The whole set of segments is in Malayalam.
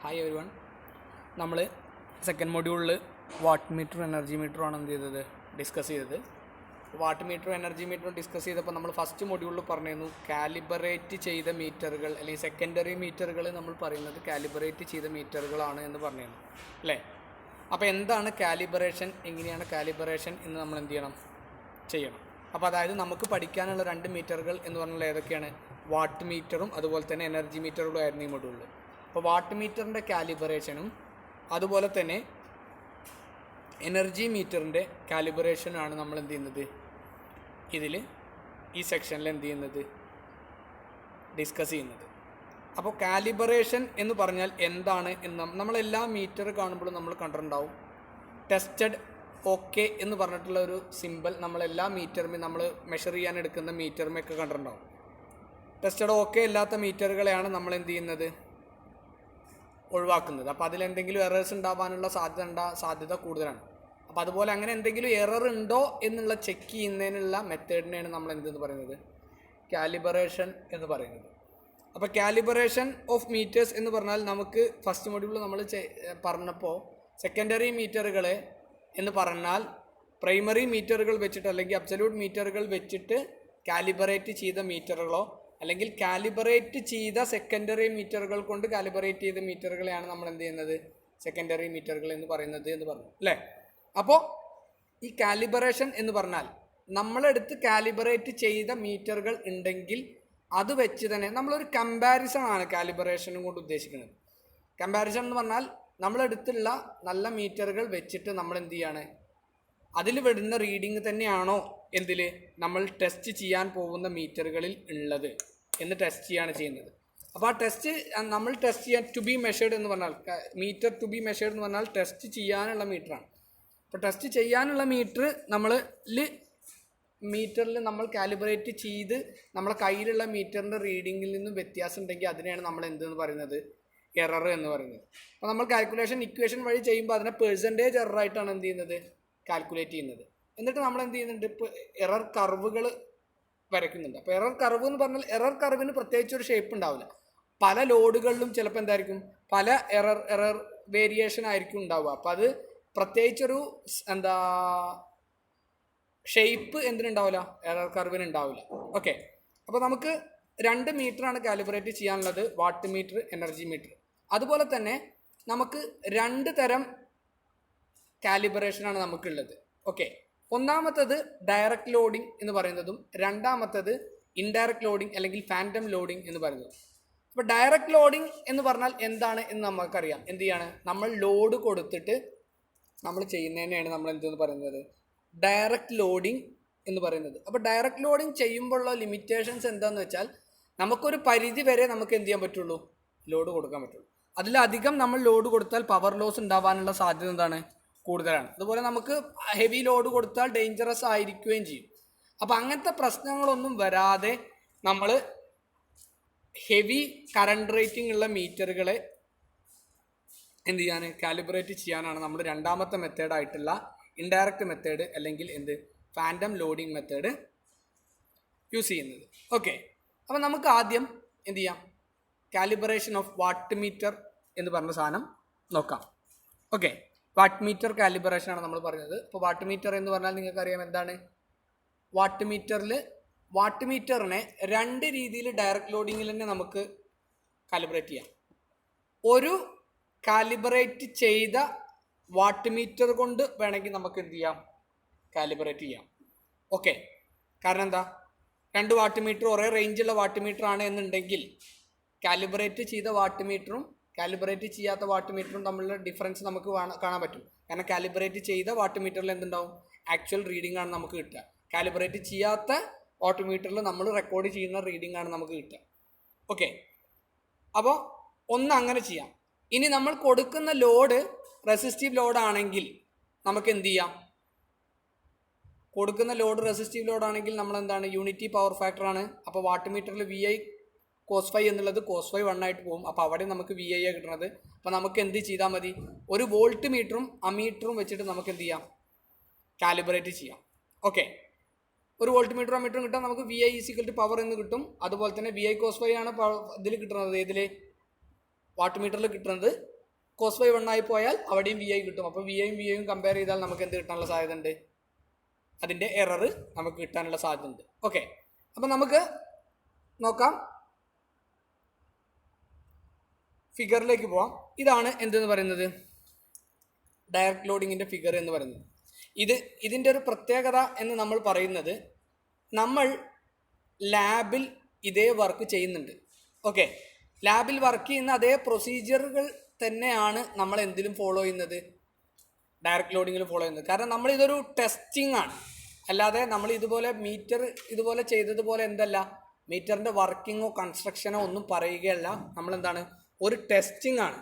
Hi every one. നമ്മൾ സെക്കൻഡ് മൊഡ്യൂളിൽ വാട്ട് മീറ്ററും എനർജി മീറ്ററുമാണ് എന്ത് ചെയ്തത് ഡിസ്കസ് ചെയ്തത്. വാട്ട് മീറ്ററും എനർജി മീറ്ററും ഡിസ്കസ് ചെയ്തപ്പോൾ നമ്മൾ ഫസ്റ്റ് മൊഡ്യൂളിൽ പറഞ്ഞിരുന്നു കാലിബറേറ്റ് ചെയ്ത മീറ്ററുകൾ അല്ലെങ്കിൽ സെക്കൻഡറി മീറ്ററുകൾ നമ്മൾ പറയുന്നത് കാലിബറേറ്റ് ചെയ്ത മീറ്ററുകളാണ് എന്ന് പറഞ്ഞിരുന്നു അല്ലേ. അപ്പോൾ എന്താണ് കാലിബറേഷൻ, എങ്ങനെയാണ് കാലിബറേഷൻ എന്ന് നമ്മൾ എന്ത് ചെയ്യണം. അപ്പോൾ അതായത് നമുക്ക് പഠിക്കാനുള്ള രണ്ട് മീറ്ററുകൾ എന്ന് പറഞ്ഞാൽ ഏതൊക്കെയാണ്, വാട്ട് മീറ്ററും അതുപോലെ തന്നെ എനർജി മീറ്ററുകളും ആയിരുന്നു ഈ മൊഡ്യൂളിൽ. അപ്പോൾ വാട്ട് മീറ്ററിൻ്റെ കാലിബറേഷനും അതുപോലെ തന്നെ എനർജി മീറ്ററിൻ്റെ കാലിബറേഷനാണ് നമ്മൾ എന്ത് ചെയ്യുന്നത് ഇതിൽ ഈ സെക്ഷനിൽ എന്ത് ചെയ്യുന്നത് ഡിസ്കസ് ചെയ്യുന്നത്. അപ്പോൾ കാലിബറേഷൻ എന്ന് പറഞ്ഞാൽ എന്താണ് എന്ന് നമ്മളെല്ലാ മീറ്റർ കാണുമ്പോഴും നമ്മൾ കണ്ടിട്ടുണ്ടാവും. ടെസ്റ്റഡ് ഓക്കെ എന്ന് പറഞ്ഞിട്ടുള്ള ഒരു സിമ്പിൾ നമ്മളെല്ലാ മീറ്ററുമേ നമ്മൾ മെഷർ ചെയ്യാൻ എടുക്കുന്ന മീറ്ററുമൊക്കെ കണ്ടിട്ടുണ്ടാവും. ടെസ്റ്റഡ് ഓക്കെ അല്ലാത്ത മീറ്ററുകളെയാണ് നമ്മൾ എന്ത് ചെയ്യുന്നത് ഒഴിവാക്കുന്നത്. അപ്പോൾ അതിലെന്തെങ്കിലും എറേഴ്സ് ഉണ്ടാവാനുള്ള സാധ്യത കൂടുതലാണ്. അപ്പോൾ അതുപോലെ അങ്ങനെ എന്തെങ്കിലും എറർ ഉണ്ടോ എന്നുള്ള ചെക്ക് ചെയ്യുന്നതിനുള്ള മെത്തേഡിനെയാണ് നമ്മൾ എന്തെന്ന് പറയുന്നത് കാലിബറേഷൻ എന്ന് പറയുന്നത്. അപ്പോൾ കാലിബറേഷൻ ഓഫ് മീറ്റേഴ്സ് എന്ന് പറഞ്ഞാൽ നമുക്ക് ഫസ്റ്റ് മൊഡ്യൂളിൽ നമ്മൾ പറഞ്ഞപ്പോൾ സെക്കൻഡറി മീറ്ററുകളെ എന്ന് പറഞ്ഞാൽ പ്രൈമറി മീറ്ററുകൾ വെച്ചിട്ട് അല്ലെങ്കിൽ അബ്സല്യൂട്ട് മീറ്ററുകൾ വെച്ചിട്ട് കാലിബറേറ്റ് ചെയ്ത മീറ്ററുകളോ അല്ലെങ്കിൽ കാലിബറേറ്റ് ചെയ്ത സെക്കൻഡറി മീറ്ററുകൾ കൊണ്ട് കാലിബറേറ്റ് ചെയ്ത മീറ്ററുകളെയാണ് നമ്മൾ എന്ത് ചെയ്യുന്നത് സെക്കൻഡറി മീറ്ററുകൾ എന്ന് പറയുന്നത് എന്ന് പറഞ്ഞു അല്ലേ. അപ്പോൾ ഈ കാലിബറേഷൻ എന്ന് പറഞ്ഞാൽ നമ്മളെടുത്ത് കാലിബറേറ്റ് ചെയ്ത മീറ്ററുകൾ ഉണ്ടെങ്കിൽ അത് വെച്ച് തന്നെ നമ്മളൊരു കമ്പാരിസൺ ആണ് കാലിബറേഷനും കൊണ്ട് ഉദ്ദേശിക്കുന്നത്. കമ്പാരിസൺ എന്ന് പറഞ്ഞാൽ നമ്മളെടുത്തുള്ള നല്ല മീറ്ററുകൾ വെച്ചിട്ട് നമ്മൾ എന്ത് ചെയ്യാണ് അതിൽ വരുന്ന റീഡിങ് തന്നെയാണോ എന്തിൽ നമ്മൾ ടെസ്റ്റ് ചെയ്യാൻ പോകുന്ന മീറ്ററുകളിൽ ഉള്ളത് എന്ന് ടെസ്റ്റ് ചെയ്യാണ് ചെയ്യുന്നത്. അപ്പോൾ ആ ടെസ്റ്റ് നമ്മൾ ടെസ്റ്റ് ചെയ്യാൻ ടു ബി മെഷേർഡ് എന്ന് പറഞ്ഞാൽ മീറ്റർ ടു ബി മെഷേർഡ് എന്ന് പറഞ്ഞാൽ ടെസ്റ്റ് ചെയ്യാനുള്ള മീറ്ററാണ്. അപ്പോൾ ടെസ്റ്റ് ചെയ്യാനുള്ള മീറ്ററിൽ നമ്മൾ കാലിബ്രേറ്റ് ചെയ്ത് നമ്മളെ കയ്യിലുള്ള മീറ്ററിൻ്റെ റീഡിങ്ങിൽ നിന്നും വ്യത്യാസം ഉണ്ടെങ്കിൽ അതിനെയാണ് നമ്മൾ എന്തെന്ന് പറയുന്നത് എറർ എന്ന് പറയുന്നത്. അപ്പോൾ നമ്മൾ കാൽക്കുലേഷൻ ഇക്വേഷൻ വഴി ചെയ്യുമ്പോൾ അതിനെ പെർസെൻറ്റേജ് എററായിട്ടാണ് എന്ത് ചെയ്യുന്നത് കാൽക്കുലേറ്റ് ചെയ്യുന്നത്. എന്നിട്ട് നമ്മൾ എന്ത് ചെയ്യുന്നുണ്ട് ഇപ്പോൾ എറർ കർവുകൾ വരയ്ക്കുന്നുണ്ട്. അപ്പോൾ എറർ കർവ് എന്ന് പറഞ്ഞാൽ എറർ കർവിന് പ്രത്യേകിച്ച് ഒരു ഷേപ്പ് ഉണ്ടാവില്ല. പല ലോഡുകളിലും ചിലപ്പോൾ എന്തായിരിക്കും പല എറർ വേരിയേഷൻ ആയിരിക്കും ഉണ്ടാവുക. അപ്പോൾ അത് പ്രത്യേകിച്ചൊരു ഷേപ്പ് എന്തിനുണ്ടാവില്ല എറർ കർവിന് ഉണ്ടാവില്ല. ഓക്കെ, അപ്പോൾ നമുക്ക് രണ്ട് മീറ്ററാണ് കാലിബ്രേറ്റ് ചെയ്യാനുള്ളത്, വാട്ട് മീറ്റർ എനർജി മീറ്റർ. അതുപോലെ തന്നെ നമുക്ക് രണ്ട് തരം കാലിബ്രേഷനാണ് നമുക്കുള്ളത്. ഓക്കെ, ഒന്നാമത്തത് ഡയറക്റ്റ് ലോഡിംഗ് എന്ന് പറയുന്നതും രണ്ടാമത്തത് ഇൻഡയറക്റ്റ് ലോഡിംഗ് അല്ലെങ്കിൽ ഫാൻറ്റം ലോഡിംഗ് എന്ന് പറയുന്നതും. അപ്പോൾ ഡയറക്റ്റ് ലോഡിംഗ് എന്ന് പറഞ്ഞാൽ എന്താണ് എന്ന് നമുക്കറിയാം. എന്ത് ചെയ്യാണ് നമ്മൾ ലോഡ് കൊടുത്തിട്ട് നമ്മൾ ചെയ്യുന്നതിനെയാണ് നമ്മൾ എന്തെന്ന് പറയുന്നത് ഡയറക്റ്റ് ലോഡിംഗ് എന്ന് പറയുന്നത്. അപ്പോൾ ഡയറക്റ്റ് ലോഡിംഗ് ചെയ്യുമ്പോഴുള്ള ലിമിറ്റേഷൻസ് എന്താണെന്ന് വെച്ചാൽ നമുക്കൊരു പരിധി വരെ നമുക്ക് എന്ത് ചെയ്യാൻ പറ്റുള്ളൂ ലോഡ് കൊടുക്കാൻ പറ്റുള്ളൂ. അതിലധികം നമ്മൾ ലോഡ് കൊടുത്താൽ പവർ ലോസ് ഉണ്ടാവാനുള്ള സാധ്യത എന്താണ് കൂടുതലാണ്. അതുപോലെ നമുക്ക് ഹെവി ലോഡ് കൊടുത്താൽ ഡേഞ്ചറസ് ആയിരിക്കുകയും ചെയ്യും. അപ്പോൾ അങ്ങനത്തെ പ്രശ്നങ്ങളൊന്നും വരാതെ നമ്മൾ ഹെവി കറണ്ട് റേറ്റിംഗ് ഉള്ള മീറ്ററുകളെ എന്ത് ചെയ്യാൻ കാലിബ്രേറ്റ് ചെയ്യാനാണ് നമ്മൾ രണ്ടാമത്തെ മെത്തേഡായിട്ടുള്ള ഇൻഡയറക്റ്റ് മെത്തേഡ് അല്ലെങ്കിൽ ഫാൻറ്റം ലോഡിംഗ് മെത്തേഡ് യൂസ് ചെയ്യുന്നത്. ഓക്കെ, അപ്പോൾ നമുക്ക് ആദ്യം എന്ത് ചെയ്യാം കാലിബ്രേഷൻ ഓഫ് വാട്ട് മീറ്റർ എന്ന് പറഞ്ഞ സാധനം നോക്കാം. ഓക്കെ, വാട്ട് മീറ്റർ കാലിബ്രേഷനാണ് നമ്മൾ പറഞ്ഞത്. ഇപ്പോൾ വാട്ട് മീറ്റർ എന്ന് പറഞ്ഞാൽ നിങ്ങൾക്കറിയാം എന്താണ്. വാട്ട് മീറ്ററിനെ രണ്ട് രീതിയിൽ ഡയറക്റ്റ് ലോഡിങ്ങിൽ തന്നെ നമുക്ക് കാലിബ്രേറ്റ് ചെയ്യാം. ഒരു കാലിബ്രേറ്റ് ചെയ്ത വാട്ട് മീറ്റർ കൊണ്ട് വേണമെങ്കിൽ നമുക്ക് എന്ത് ചെയ്യാം കാലിബ്രേറ്റ് ചെയ്യാം. ഓക്കെ, കാരണം എന്താ രണ്ട് വാട്ട് മീറ്റർ ഒരേ റേഞ്ചുള്ള വാട്ട് മീറ്റർ ആണ് എന്നുണ്ടെങ്കിൽ കാലിബ്രേറ്റ് ചെയ്ത വാട്ട് മീറ്ററും കാലിബ്രേറ്റ് ചെയ്യാത്ത വാട്ട് മീറ്ററും തമ്മിലുള്ള ഡിഫറൻസ് നമുക്ക് കാണാൻ പറ്റും. കാരണം കാലിബ്രേറ്റ് ചെയ്ത വാട്ട് മീറ്ററിൽ എന്തുണ്ടാവും ആക്ച്വൽ റീഡിംഗ് ആണ് നമുക്ക് കിട്ടുക. കാലിബ്രേറ്റ് ചെയ്യാത്ത വാട്ട് മീറ്ററിൽ നമ്മൾ റെക്കോർഡ് ചെയ്യുന്ന റീഡിംഗ് ആണ് നമുക്ക് കിട്ടുക. ഓക്കെ, അപ്പോൾ ഒന്ന് അങ്ങനെ ചെയ്യാം. ഇനി നമ്മൾ കൊടുക്കുന്ന ലോഡ് റെസിസ്റ്റീവ് ലോഡാണെങ്കിൽ നമുക്ക് എന്ത് ചെയ്യാം, കൊടുക്കുന്ന ലോഡ് റെസിസ്റ്റീവ് ലോഡാണെങ്കിൽ നമ്മൾ എന്താണ് യൂണിറ്റി പവർ ഫാക്ടറാണ്. അപ്പോൾ വാട്ട് മീറ്ററിൽ VI cos φ എന്നുള്ളത് cos φ 1 ആയിട്ട് പോകും. അപ്പോൾ അവിടെ നമുക്ക് VI കിട്ടുന്നത്. അപ്പോൾ നമുക്ക് എന്ത് ചെയ്താൽ മതി, ഒരു വോൾട്ട് മീറ്ററും അമീറ്ററും വെച്ചിട്ട് നമുക്ക് എന്ത് ചെയ്യാം കാലിബ്രേറ്റ് ചെയ്യാം. ഓക്കെ, ഒരു വോൾട്ട് മീറ്ററും അമീറ്ററും കിട്ടാൻ നമുക്ക് VI = പവർ എന്ന് കിട്ടും. അതുപോലെ തന്നെ VI cos φ ആണ് ഇതിൽ കിട്ടുന്നത്, ഇതിൽ വാട്ട് മീറ്ററിൽ കിട്ടുന്നത്. കോസ് ഫൈ 1 ആയി പോയാൽ അവിടെയും വി ഐ കിട്ടും. അപ്പോൾ വി ഐയും വി ഐയും കമ്പയർ ചെയ്താൽ നമുക്ക് എന്ത് കിട്ടാനുള്ള സാധ്യത ഉണ്ട്? അതിൻ്റെ എറർ നമുക്ക് കിട്ടാനുള്ള സാധ്യത ഉണ്ട്. ഓക്കെ, അപ്പം നമുക്ക് നോക്കാം, ഫിഗറിലേക്ക് പോവാം. ഇതാണ് എന്തെന്ന് പറയുന്നത്, ഡയറക്റ്റ് ലോഡിങ്ങിൻ്റെ ഫിഗർ എന്ന് പറയുന്നത്. ഇതിൻ്റെ ഒരു പ്രത്യേകത എന്ന് നമ്മൾ പറയുന്നത്, നമ്മൾ ലാബിൽ ഇതേ വർക്ക് ചെയ്യുന്നുണ്ട്. ഓക്കെ, ലാബിൽ വർക്ക് ചെയ്യുന്ന അതേ പ്രൊസീജിയറുകൾ തന്നെയാണ് നമ്മൾ എന്തിലും ഫോളോ ചെയ്യുന്നത്, ഡയറക്റ്റ് ലോഡിങ്ങിൽ ഫോളോ ചെയ്യുന്നത്. കാരണം നമ്മളിതൊരു ടെസ്റ്റിംഗ് ആണ്, അല്ലാതെ നമ്മൾ ഇതുപോലെ മീറ്റർ ഇതുപോലെ ചെയ്തതുപോലെ എന്തല്ല, മീറ്ററിൻ്റെ വർക്കിങ്ങോ കൺസ്ട്രക്ഷനോ ഒന്നും പറയുകയല്ല. നമ്മളെന്താണ്, ഒരു ടെസ്റ്റിംഗ് ആണ്.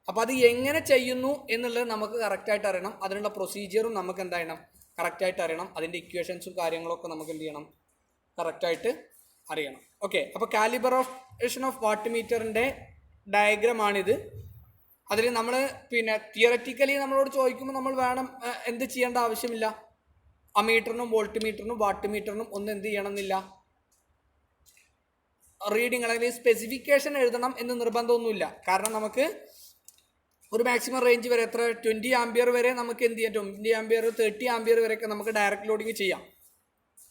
അപ്പോൾ അത് എങ്ങനെ ചെയ്യുന്നു എന്നുള്ളത് നമുക്ക് കറക്റ്റായിട്ട് അറിയണം. അതിനുള്ള പ്രൊസീജിയറും നമുക്ക് എന്തായണം, കറക്റ്റായിട്ട് അറിയണം. അതിൻ്റെ ഇക്വേഷൻസും കാര്യങ്ങളൊക്കെ നമുക്ക് എന്ത് ചെയ്യണം, കറക്റ്റായിട്ട് അറിയണം. ഓക്കെ, അപ്പോൾ കാലിബ്രേഷൻ ഓഫ് വാട്ട് മീറ്ററിൻ്റെ ഡയഗ്രമാണിത്. അതിൽ നമ്മൾ തിയററ്റിക്കലി നമ്മളോട് ചോദിക്കുമ്പോൾ നമ്മൾ വേണം എന്ത് ചെയ്യേണ്ട ആവശ്യമില്ല, അമീറ്ററിനും വോൾട്ട് മീറ്ററിനും വാട്ട് മീറ്ററിനും ഒന്നും എന്ത് ചെയ്യണമെന്നില്ല, റീഡിങ് അല്ലെങ്കിൽ സ്പെസിഫിക്കേഷൻ എഴുതണം എന്ന് നിർബന്ധമൊന്നുമില്ല. കാരണം നമുക്ക് ഒരു മാക്സിമം റേഞ്ച് വരെ എത്ര 20 ആംപിയർ വരെ നമുക്ക് എന്ത് ചെയ്യാം, 20 ആംപിയർ 30 ആംപിയർ വരെയൊക്കെ നമുക്ക് ഡയറക്റ്റ് ലോഡിങ് ചെയ്യാം.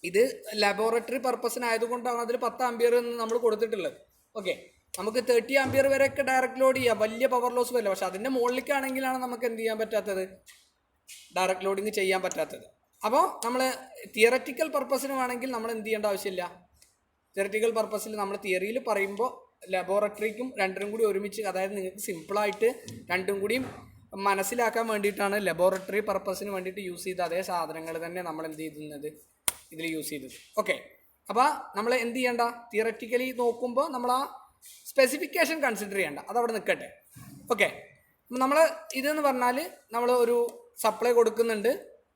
ഇത് ലബോറട്ടറി പർപ്പസിനായതുകൊണ്ടാണ് അതിൽ 10 ആംപിയർ എന്ന് നമ്മൾ കൊടുത്തിട്ടുള്ളത്. ഓക്കെ, നമുക്ക് 30 ആംപിയർ വരെയൊക്കെ ഡയറക്റ്റ് ലോഡ് ചെയ്യാം, വലിയ പവർ ലോസ് വരില്ല. പക്ഷെ അതിൻ്റെ മുകളിലേക്കാണെങ്കിലാണ് നമുക്ക് എന്ത് ചെയ്യാൻ പറ്റാത്തത്, ഡയറക്റ്റ് ലോഡിങ് ചെയ്യാൻ പറ്റാത്തത്. അപ്പോൾ നമ്മൾ തിയററ്റിക്കൽ പർപ്പസിന് വേണമെങ്കിൽ നമ്മൾ എന്ത് ചെയ്യേണ്ട ആവശ്യമില്ല. തിയററ്റിക്കൽ പർപ്പസിൽ നമ്മൾ തിയറിയിൽ പറയുമ്പോൾ ലബോറട്ടറിക്കും രണ്ടിനും കൂടി ഒരുമിച്ച്, അതായത് നിങ്ങൾക്ക് സിമ്പിളായിട്ട് രണ്ടും കൂടിയും മനസ്സിലാക്കാൻ വേണ്ടിയിട്ടാണ് ലബോറട്ടറി പർപ്പസിന് വേണ്ടിയിട്ട് യൂസ് ചെയ്ത അതേ സാധനങ്ങൾ തന്നെ നമ്മൾ എന്ത് ചെയ്യുന്നത്, ഇതിൽ യൂസ് ചെയ്തത്. ഓക്കെ, അപ്പോൾ നമ്മൾ എന്ത് ചെയ്യേണ്ട, തിയററ്റിക്കലി നോക്കുമ്പോൾ നമ്മൾ ആ സ്പെസിഫിക്കേഷൻ കൺസിഡർ ചെയ്യേണ്ട, അതവിടെ നിൽക്കട്ടെ. ഓക്കെ, നമ്മൾ ഇതെന്ന് പറഞ്ഞാൽ നമ്മൾ ഒരു സപ്ലൈ കൊടുക്കുന്നുണ്ട്,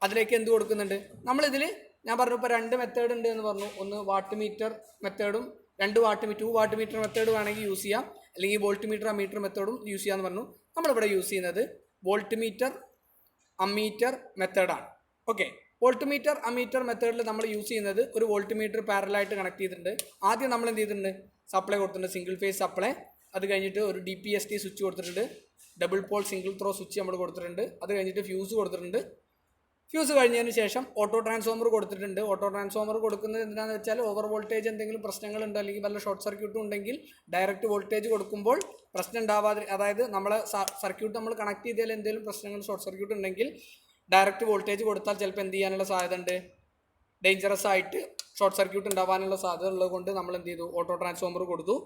അതിലേക്ക് എന്ത് കൊടുക്കുന്നുണ്ട്, നമ്മളിതിൽ ഞാൻ പറഞ്ഞു ഇപ്പോൾ 2 മെത്തേഡ് ഉണ്ട് എന്ന് പറഞ്ഞു. ഒന്ന് വാട്ട് മീറ്റർ മെത്തേഡും 2 വാട്ട് മീറ്റർ മെത്തേഡ് വേണമെങ്കിൽ യൂസ് ചെയ്യാം, അല്ലെങ്കിൽ വോൾട്ട് മീറ്റർ അമ്മീറ്റർ മെത്തേഡും യൂസ് ചെയ്യാമെന്ന് പറഞ്ഞു. നമ്മളിവിടെ യൂസ് ചെയ്യുന്നത് വോൾട്ട് മീറ്റർ അമ്മീറ്റർ മെത്തേഡാണ്. ഓക്കെ, വോൾട്ട് മീറ്റർ അമ്മീറ്റർ മെത്തേഡിൽ നമ്മൾ യൂസ് ചെയ്യുന്നത് ഒരു വോൾട്ട് മീറ്റർ പാരലായിട്ട് കണക്ട് ചെയ്തിട്ടുണ്ട്. ആദ്യം നമ്മൾ എന്ത് ചെയ്തിട്ടുണ്ട്, സപ്ലൈ കൊടുത്തിട്ടുണ്ട്, സിംഗിൾ ഫേസ് സപ്ലൈ. അത് കഴിഞ്ഞിട്ട് ഒരു DPST സ്വിച്ച് കൊടുത്തിട്ടുണ്ട്, double Paul single throw switch നമ്മൾ കൊടുത്തിട്ടുണ്ട്. അത് കഴിഞ്ഞിട്ട് ഫ്യൂസ് കൊടുത്തിട്ടുണ്ട്. ഫ്യൂസ് കഴിഞ്ഞതിന് ശേഷം ഓട്ടോ ട്രാൻസ്ഫോമർ കൊടുത്തിട്ടുണ്ട്. ഓട്ടോ ട്രാൻസ്ഫോമർ കൊടുക്കുന്നത് എന്തിനാണെന്ന് വെച്ചാൽ ഓവർ വോൾട്ടേജ് എന്തെങ്കിലും പ്രശ്നങ്ങളുണ്ടോ അല്ലെങ്കിൽ വല്ല ഷോർട്ട് സർക്യൂട്ടും ഉണ്ടെങ്കിൽ ഡയറക്റ്റ് വോൾട്ടേജ് കൊടുക്കുമ്പോൾ പ്രശ്നം ഉണ്ടാവാതെ, അതായത് നമ്മളെ സർക്യൂട്ട് നമ്മൾ കണക്ട് ചെയ്തതിൽ എന്തെങ്കിലും പ്രശ്നങ്ങൾ ഷോർട്ട് സർക്യൂട്ട് ഉണ്ടെങ്കിൽ ഡയറക്റ്റ് വോൾട്ടേജ് കൊടുത്താൽ ചിലപ്പോൾ എന്ത് ചെയ്യാനുള്ള സാധ്യത ഉണ്ട്, ഡേഞ്ചറസ് ആയിട്ട് ഷോർട്ട് സർക്യൂട്ട് ഉണ്ടാവാനുള്ള സാധ്യത ഉള്ളത് കൊണ്ട് നമ്മൾ എന്ത് ചെയ്തു, ഓട്ടോ ട്രാൻസ്ഫോമർ കൊടുത്തു.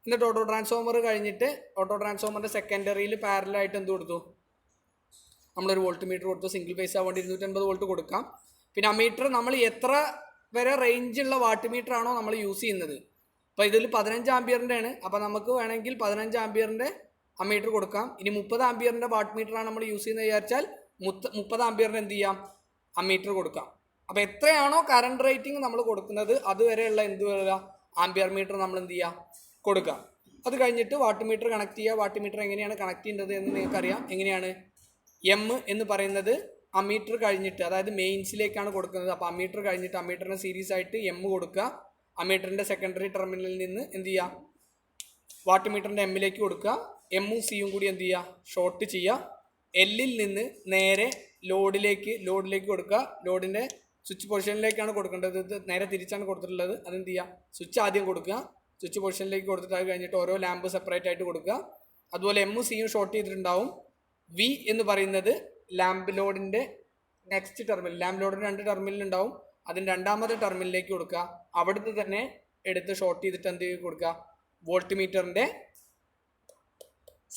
എന്നിട്ട് ഓട്ടോ ട്രാൻസ്ഫോമർ കഴിഞ്ഞിട്ട് ഓട്ടോ ട്രാൻസ്ഫോമറിൻ്റെ സെക്കൻഡറിയിൽ പാരലായിട്ട് എന്ത് കൊടുത്തു, നമ്മളൊരു വോൾട്ട് മീറ്റർ കൊടുത്തു. സിംഗിൾ ഫേസ് ആവുകൊണ്ട് 250 വോൾട്ട് കൊടുക്കാം. പിന്നെ അമ്മീറ്റർ നമ്മൾ എത്ര വരെ റേഞ്ചുള്ള വാട്ട് മീറ്റർ ആണോ നമ്മൾ യൂസ് ചെയ്യുന്നത്, അപ്പോൾ ഇതിൽ 15 ആംപിയറിൻ്റെ ആണ്. അപ്പോൾ നമുക്ക് വേണമെങ്കിൽ 15 ആംപിയറിൻ്റെ അമ്മീറ്റർ കൊടുക്കാം. ഇനി 30 ആംപിയറിൻ്റെ വാട്ട് മീറ്ററാണ് നമ്മൾ യൂസ് ചെയ്യുന്നത് വിചാരിച്ചാൽ 30 ആംപിയറിന് എന്ത് ചെയ്യാം, അമ്മീറ്റർ കൊടുക്കാം. അപ്പോൾ എത്രയാണോ കറണ്ട് റേറ്റിംഗ് നമ്മൾ കൊടുക്കുന്നത് അതുവരെയുള്ള എന്ത് വരിക, ആംപിയർ മീറ്റർ നമ്മൾ എന്ത് ചെയ്യുക, കൊടുക്കാം. അത് കഴിഞ്ഞിട്ട് വാട്ട് മീറ്റർ കണക്ട് ചെയ്യുക. വാട്ട് മീറ്റർ എങ്ങനെയാണ് കണക്ട് ചെയ്യേണ്ടത് എന്ന് നിങ്ങൾക്കറിയാം. എങ്ങനെയാണ്, എം എന്ന് പറയുന്നത് അമ്മീറ്റർ കഴിഞ്ഞിട്ട്, അതായത് മെയിൻസിലേക്കാണ് കൊടുക്കുന്നത്. അപ്പോൾ അമ്മീറ്റർ കഴിഞ്ഞിട്ട് അമ്മീറ്ററിന് സീരീസ് ആയിട്ട് എം കൊടുക്കുക. അമ്മീറ്ററിൻ്റെ സെക്കൻഡറി ടെർമിനലിൽ നിന്ന് എന്ത് ചെയ്യുക, വാട്ട് മീറ്ററിൻ്റെ എമ്മിലേക്ക് കൊടുക്കുക. എമ്മും സിയും കൂടി എന്ത് ചെയ്യുക, ഷോർട്ട് ചെയ്യുക. എല്ലിൽ നിന്ന് നേരെ ലോഡിലേക്ക് കൊടുക്കുക. ലോഡിൻ്റെ സ്വിച്ച് പൊസിഷനിലേക്കാണ് കൊടുക്കേണ്ടത്. ഇത് നേരെ തിരിച്ചാണ് കൊടുത്തിട്ടുള്ളത്. അതെന്ത് ചെയ്യുക, സ്വിച്ച് ആദ്യം കൊടുക്കുക. സ്വിച്ച് പൊസിഷനിലേക്ക് കൊടുത്തിട്ട് അത് കഴിഞ്ഞിട്ട് ഓരോ ലാമ്പ് സെപ്പറേറ്റ് ആയിട്ട് കൊടുക്കുക. അതുപോലെ എമ്മും സിയും ഷോർട്ട് ചെയ്തിട്ടുണ്ടാവും. വി എന്ന് പറയുന്നത് ലാമ്പ് ലോഡിൻ്റെ നെക്സ്റ്റ് ടെർമിനൽ, ലാമ്പ് ലോഡിൻ്റെ 2 ടെർമിനൽ ഉണ്ടാവും. അതിന് രണ്ടാമത്തെ ടെർമിനലിലേക്ക് കൊടുക്കുക. അവിടുത്തെ തന്നെ എടുത്ത് ഷോർട്ട് ചെയ്തിട്ട് എന്ത് കൊടുക്കുക, വോൾട്ട് മീറ്ററിൻ്റെ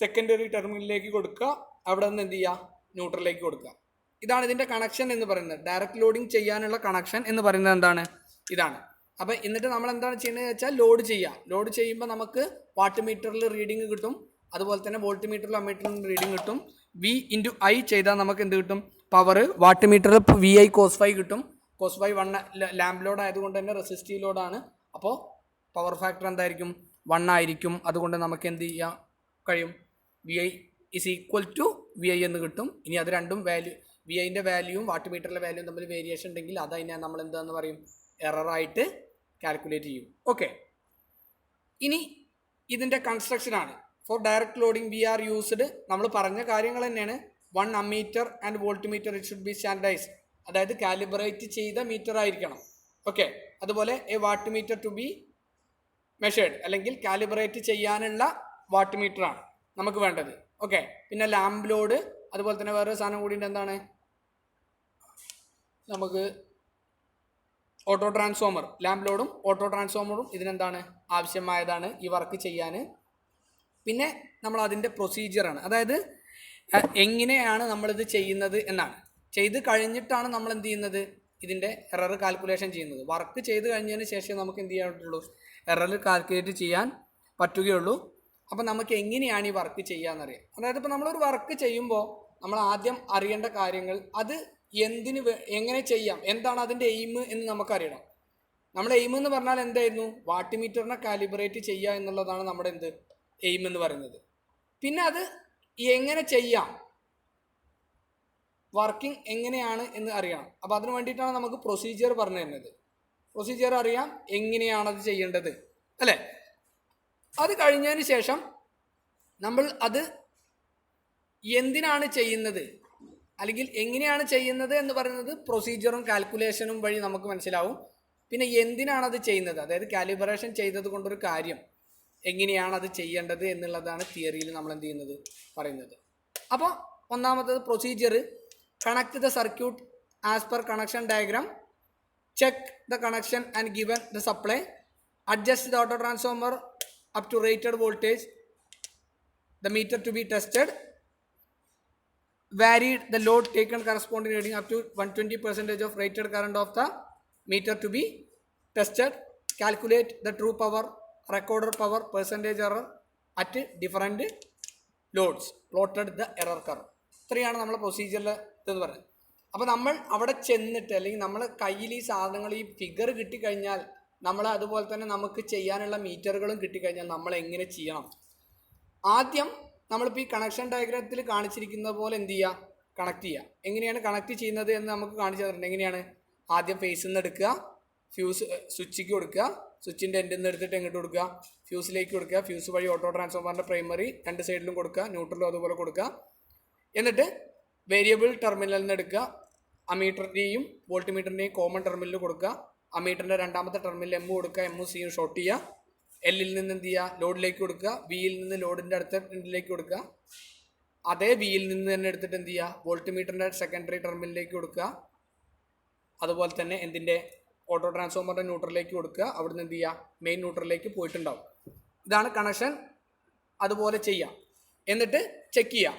സെക്കൻഡറി ടെർമിനലിലേക്ക് കൊടുക്കുക. അവിടെ നിന്ന് എന്ത് ചെയ്യുക, ന്യൂട്രലിലേക്ക് കൊടുക്കുക. ഇതാണ് ഇതിൻ്റെ കണക്ഷൻ എന്ന് പറയുന്നത്. ഡയറക്റ്റ് ലോഡിങ് ചെയ്യാനുള്ള കണക്ഷൻ എന്ന് പറയുന്നത് എന്താണ്, ഇതാണ്. അപ്പോൾ എന്നിട്ട് നമ്മൾ എന്താണ് ചെയ്യുന്നത് വെച്ചാൽ ലോഡ് ചെയ്യുക. ലോഡ് ചെയ്യുമ്പോൾ നമുക്ക് വാട്ട് മീറ്ററിൽ റീഡിങ് കിട്ടും, അതുപോലെ തന്നെ വോൾട്ട് മീറ്ററിലും അമ്മീറ്ററിലും റീഡിങ് കിട്ടും. V/I ചെയ്താൽ നമുക്ക് എന്ത് കിട്ടും, പവർ. വാട്ട് മീറ്ററിൽ VI cos φ കിട്ടും. cos φ 1 ലാമ്പ് ലോഡ് ആയതുകൊണ്ട് തന്നെ റെസിസ്റ്റീവ് ലോഡാണ്. അപ്പോൾ പവർ ഫാക്ടർ എന്തായിരിക്കും, 1 ആയിരിക്കും. അതുകൊണ്ട് നമുക്ക് എന്ത് ചെയ്യാൻ കഴിയും, VI = VI എന്ന് കിട്ടും. ഇനി അത് രണ്ടും വാല്യൂ, VIൻ്റെ വാല്യൂവും വാട്ട് മീറ്ററിലെ വാല്യൂവും തമ്മിൽ വേരിയേഷൻ ഉണ്ടെങ്കിൽ അതതിനെ നമ്മൾ എന്താണെന്ന് പറയും, എററായിട്ട് കാൽക്കുലേറ്റ് ചെയ്യും. ഓക്കെ, ഇനി ഇതിൻ്റെ കൺസ്ട്രക്ഷനാണ്. For direct loading we are used, നമ്മൾ പറഞ്ഞ കാര്യങ്ങൾ തന്നെയാണ്. 1 ammeter and voltmeter it should be standardized, അതായത് കാലിബ്രേറ്റ് ചെയ്ത മീറ്റർ ആയിരിക്കണം. ഓക്കെ, അതുപോലെ a watt meter to be measured, അല്ലെങ്കിൽ കാലിബ്രേറ്റ് ചെയ്യാനുള്ള വാട്ട് മീറ്റർ ആണ് നമുക്ക് വേണ്ടത്. ഓക്കെ, പിന്നെ ലാമ്പ് ലോഡ്, അതുപോലെ തന്നെ വേറെ സാധനം കൂടി എന്താണ്, നമുക്ക് ഓട്ടോ ട്രാൻസ്ഫോമർ, ലാമ്പ് ലോഡും ഓട്ടോ ട്രാൻസ്ഫോമറും ഇതിനെന്താണ് ആവശ്യമായതാണ് ഈ വർക്ക് ചെയ്യാൻ. പിന്നെ നമ്മൾ അതിൻ്റെ പ്രൊസീജിയറാണ്, അതായത് എങ്ങനെയാണ് നമ്മളിത് ചെയ്യുന്നത് എന്നാണ്. ചെയ്ത് കഴിഞ്ഞിട്ടാണ് നമ്മൾ എന്ത് ചെയ്യുന്നത്, ഇതിൻ്റെ എറർ കാൽക്കുലേഷൻ ചെയ്യുന്നത്. വർക്ക് ചെയ്ത് കഴിഞ്ഞതിന് ശേഷം നമുക്ക് എന്ത് ചെയ്യാൻ പറ്റുള്ളൂ, എറർ കാൽക്കുലേറ്റ് ചെയ്യാൻ പറ്റുകയുള്ളൂ. അപ്പം നമുക്ക് എങ്ങനെയാണ് ഈ വർക്ക് ചെയ്യാമെന്നറിയാം. അതായത് ഇപ്പോൾ നമ്മളൊരു വർക്ക് ചെയ്യുമ്പോൾ നമ്മൾ ആദ്യം അറിയേണ്ട കാര്യങ്ങൾ, അത് എങ്ങനെ ചെയ്യാം, എന്താണ് അതിൻ്റെ എയിം എന്ന് നമുക്കറിയണം. നമ്മുടെ എയിം എന്ന് പറഞ്ഞാൽ എന്തായിരുന്നു, വാട്ട് മീറ്ററിനെ കാലിബ്രേറ്റ് ചെയ്യുക എന്നുള്ളതാണ് നമ്മുടെ എയിം എന്ന് പറയുന്നത്. പിന്നെ അത് എങ്ങനെ ചെയ്യാം, വർക്കിംഗ് എങ്ങനെയാണ് എന്ന് അറിയണം. അപ്പോൾ അതിന് വേണ്ടിയിട്ടാണ് നമുക്ക് പ്രൊസീജിയർ പറഞ്ഞു തരുന്നത്. പ്രൊസീജിയർ അറിയാം, എങ്ങനെയാണത് ചെയ്യേണ്ടത് അല്ലേ. അത് കഴിഞ്ഞതിന് ശേഷം നമ്മൾ അത് എന്തിനാണ് ചെയ്യുന്നത്, അല്ലെങ്കിൽ എങ്ങനെയാണ് ചെയ്യുന്നത് എന്ന് പറയുന്നത് പ്രൊസീജിയറും കാൽക്കുലേഷനും വഴി നമുക്ക് മനസ്സിലാവും. പിന്നെ എന്തിനാണത് ചെയ്യുന്നത്, അതായത് കാലിബ്രേഷൻ ചെയ്തത് കൊണ്ടൊരു കാര്യം എങ്ങനെയാണ് അത് ചെയ്യേണ്ടത് എന്നുള്ളതാണ് തിയറിയിൽ നമ്മൾ എന്ത് ചെയ്യുന്നത് പറയുന്നത്. അപ്പോൾ ഒന്നാമത്തത് procedure, connect the circuit as per connection diagram, check the connection and given the supply, adjust the auto transformer up to rated voltage, the meter to be tested, varied the load taken corresponding reading up to 120% of rated current of the meter to be tested, calculate the true power, recorder power, percentage error at different loads, plotted the error curve. ഇത്രയാണ് നമ്മൾ പ്രൊസീജിയറിൽ എന്ന് പറയുന്നത്. അപ്പോൾ നമ്മൾ അവിടെ ചെന്നിട്ട്, അല്ലെങ്കിൽ നമ്മൾ കയ്യിൽ ഈ സാധനങ്ങൾ, ഈ ഫിഗർ കിട്ടിക്കഴിഞ്ഞാൽ, നമ്മൾ അതുപോലെ തന്നെ നമുക്ക് ചെയ്യാനുള്ള മീറ്ററുകളും കിട്ടിക്കഴിഞ്ഞാൽ നമ്മൾ എങ്ങനെ ചെയ്യണം. ആദ്യം നമ്മളിപ്പോൾ ഈ കണക്ഷൻ ഡയഗ്രാമത്തിൽ കാണിച്ചിരിക്കുന്ന പോലെ എന്ത് ചെയ്യുക, കണക്ട് ചെയ്യുക. എങ്ങനെയാണ് കണക്ട് ചെയ്യുന്നത് എന്ന് നമുക്ക് കാണിച്ചു തന്നിട്ടുണ്ട്. എങ്ങനെയാണ്, ആദ്യം ഫേസിൽ നിന്ന് എടുക്കുക, ഫ്യൂസ് സ്വിച്ചിക്ക് കൊടുക്കുക, സ്വിച്ചിൻ്റെ എൻഡിൽ നിന്ന് എടുത്തിട്ട് എങ്ങോട്ട് കൊടുക്കുക, ഫ്യൂസിലേക്ക് കൊടുക്കുക, ഫ്യൂസ് വഴി ഓട്ടോ ട്രാൻസ്ഫോമറിൻ്റെ പ്രൈമറി രണ്ട് സൈഡിലും കൊടുക്കുക, ന്യൂട്രലും അതുപോലെ കൊടുക്കുക. എന്നിട്ട് വേരിയബിൾ ടെർമിനലിൽ നിന്ന് എടുക്കുക, അമീറ്ററിൻ്റെയും വോൾട്ട്മീറ്ററിൻ്റെയും കോമൺ ടെർമിനലിൽ കൊടുക്കുക, അമീറ്ററിൻ്റെ രണ്ടാമത്തെ ടെർമിനൽ എം കൊടുക്കുക, എമ്മും സിയും ഷോർട്ട് ചെയ്യുക, എല്ലിൽ നിന്ന് എന്ത് ചെയ്യുക, ലോഡിലേക്ക് കൊടുക്കുക, വിയിൽ നിന്ന് ലോഡിൻ്റെ അടുത്ത എൻഡിലേക്ക് കൊടുക്കുക, അതേ വിയിൽ നിന്ന് തന്നെ എടുത്തിട്ട് എന്ത് ചെയ്യുക, വോൾട്ട്മീറ്ററിൻ്റെ സെക്കൻഡറി ടെർമിനലിലേക്ക് കൊടുക്കുക, അതുപോലെ തന്നെ എന്തിൻ്റെ ഓട്ടോ ട്രാൻസ്ഫോമറിൻ്റെ ന്യൂട്രലിലേക്ക് കൊടുക്കുക, അവിടുന്ന് എന്ത് ചെയ്യുക, മെയിൻ ന്യൂട്രലിലേക്ക് പോയിട്ടുണ്ടാവും. ഇതാണ് കണക്ഷൻ. അതുപോലെ ചെയ്യാം. എന്നിട്ട് ചെക്ക് ചെയ്യാം.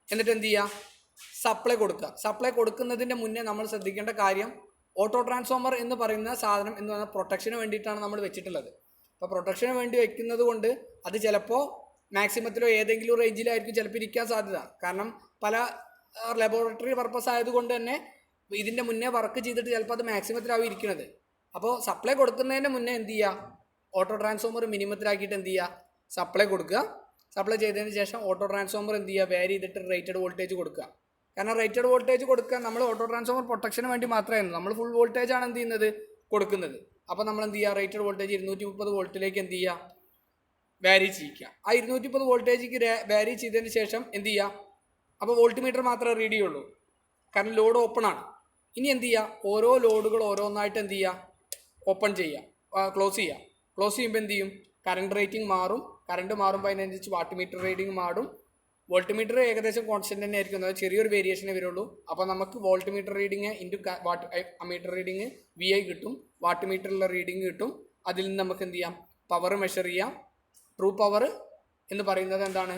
എന്നിട്ട് എന്ത് ചെയ്യുക, സപ്ലൈ കൊടുക്കുക. സപ്ലൈ കൊടുക്കുന്നതിൻ്റെ മുന്നേ നമ്മൾ ശ്രദ്ധിക്കേണ്ട കാര്യം, ഓട്ടോ ട്രാൻസ്ഫോമർ എന്ന് പറയുന്ന സാധനം എന്ന് പറഞ്ഞാൽ പ്രൊട്ടക്ഷന് വേണ്ടിയിട്ടാണ് നമ്മൾ വെച്ചിട്ടുള്ളത്. അപ്പോൾ പ്രൊട്ടക്ഷന് വേണ്ടി വെക്കുന്നത് കൊണ്ട് അത് ചിലപ്പോൾ മാക്സിമത്തിലോ ഏതെങ്കിലും റേഞ്ചിലായിരിക്കും ചിലപ്പോൾ ഇരിക്കാൻ സാധ്യത. കാരണം പല ലബോറട്ടറി പർപ്പസ് ആയതുകൊണ്ട് തന്നെ ഇതിൻ്റെ മുന്നേ വർക്ക് ചെയ്തിട്ട് ചിലപ്പോൾ അത് മാക്സിമത്തിലാവും ഇരിക്കുന്നത്. അപ്പോൾ സപ്ലൈ കൊടുക്കുന്നതിൻ്റെ മുന്നേ എന്ത് ചെയ്യുക, ഓട്ടോ ട്രാൻസ്ഫോമർ മിനിമത്തിലാക്കിയിട്ട് എന്ത് ചെയ്യുക, സപ്ലൈ കൊടുക്കുക. സപ്ലൈ ചെയ്തതിന് ശേഷം ഓട്ടോ ട്രാൻസ്ഫോമർ എന്ത് ചെയ്യുക, വാരി ചെയ്തിട്ട് റേറ്റഡ് വോൾട്ടേജ് കൊടുക്കുക. കാരണം റേറ്റഡ് വോൾട്ടേജ് കൊടുക്കുക നമ്മൾ ഓട്ടോ ട്രാൻസ്ഫോമർ പ്രൊട്ടക്ഷന് വേണ്ടി മാത്രമായിരുന്നു, നമ്മൾ ഫുൾ വോൾട്ടേജ് ആണ് എന്ത് ചെയ്യുന്നത് കൊടുക്കുന്നത്. അപ്പോൾ നമ്മൾ എന്ത് ചെയ്യുക, റേറ്റഡ് വോൾട്ടേജ് 230 വോൾട്ടിലേക്ക് എന്ത് ചെയ്യുക, വാരി ചെയ്യിക്കുക. ആ 230 വോൾട്ടേജിക്ക് വാരി ചെയ്തതിന് ശേഷം എന്ത് ചെയ്യുക, അപ്പോൾ വോൾട്ട്മീറ്റർ മാത്രമേ റീഡ് ചെയ്യുള്ളൂ, കാരണം ലോഡ് ഓപ്പൺ ആണ്. ഇനി എന്ത് ചെയ്യുക, ഓരോ ലോഡുകൾ ഓരോന്നായിട്ട് എന്ത് ചെയ്യുക, ഓപ്പൺ ചെയ്യുക, ക്ലോസ് ചെയ്യുക. ക്ലോസ് ചെയ്യുമ്പോൾ എന്ത് ചെയ്യും, കറണ്ട് റേറ്റിംഗ് മാറും. കറണ്ട് മാറുമ്പോൾ അതിനനുസരിച്ച് വാട്ട് മീറ്റർ റീഡിങ് മാറും. വോൾട്ട്മീറ്റർ ഏകദേശം കോൺസ്റ്റന്റ് തന്നെ ആയിരിക്കും, അതായത് ചെറിയൊരു വേരിയേഷനേ വരുള്ളൂ. അപ്പോൾ നമുക്ക് voltmeter reading into what meter reading VI കിട്ടും, വാട്ട് മീറ്ററിലുള്ള റീഡിങ് കിട്ടും. അതിൽ നിന്ന് നമുക്ക് എന്ത് ചെയ്യാം, പവർ മെഷർ ചെയ്യാം. ട്രൂ പവർ എന്ന് പറയുന്നത് എന്താണ്,